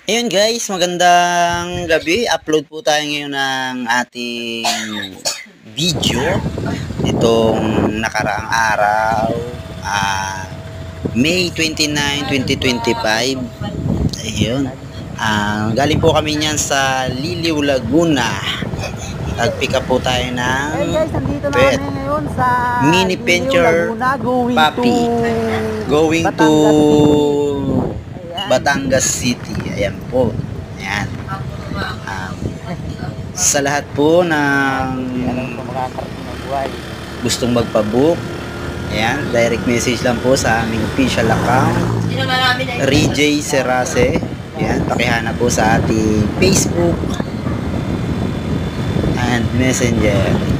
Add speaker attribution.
Speaker 1: Ayun guys, magandang gabi. Upload po tayo ngayon ng ating video nitong nakaraang araw, May 29, 2025. Ayun. Galing po kami niyan sa Liliw, Laguna. Nag-pick up po tayo ng
Speaker 2: Guys, nandito na
Speaker 1: pet.
Speaker 2: kami ngayon sa
Speaker 1: Mini
Speaker 2: Liliw,
Speaker 1: Pincher
Speaker 2: Laguna,
Speaker 1: Puppy. Going to
Speaker 2: Batangas City.
Speaker 1: Batangas City. Ayan po. Ayan. Sa lahat po ng
Speaker 2: Alam ko makakarating ng buhay.
Speaker 1: gustong magpabook, ayan, direct message lang po sa aming official account, Rijay Serase. Ayan, pakihanap po sa ating Facebook and Messenger.